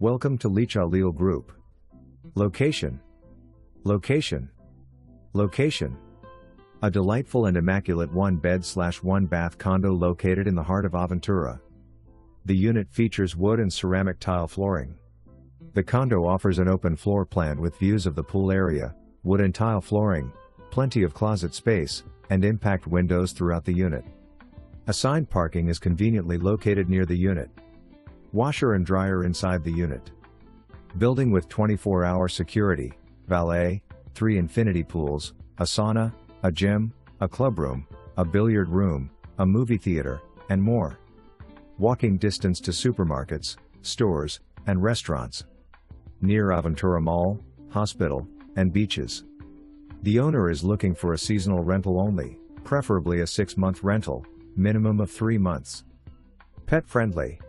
Welcome to Licia Leal Group. Location. Location. Location. A delightful and immaculate one-bed/one-bath condo located in the heart of Aventura. The unit features wood and ceramic tile flooring. The condo offers an open floor plan with views of the pool area, wood and tile flooring, plenty of closet space, and impact windows throughout the unit. Assigned parking is conveniently located near the unit. Washer and dryer inside the unit. Building with 24-hour security, valet, 3 infinity pools, a sauna, a gym, a clubroom, a billiard room, a movie theater, and more. Walking distance to supermarkets, stores, and restaurants. Near Aventura Mall, hospital, and beaches. The owner is looking for a seasonal rental only, preferably a 6-month rental, minimum of 3 months. Pet friendly.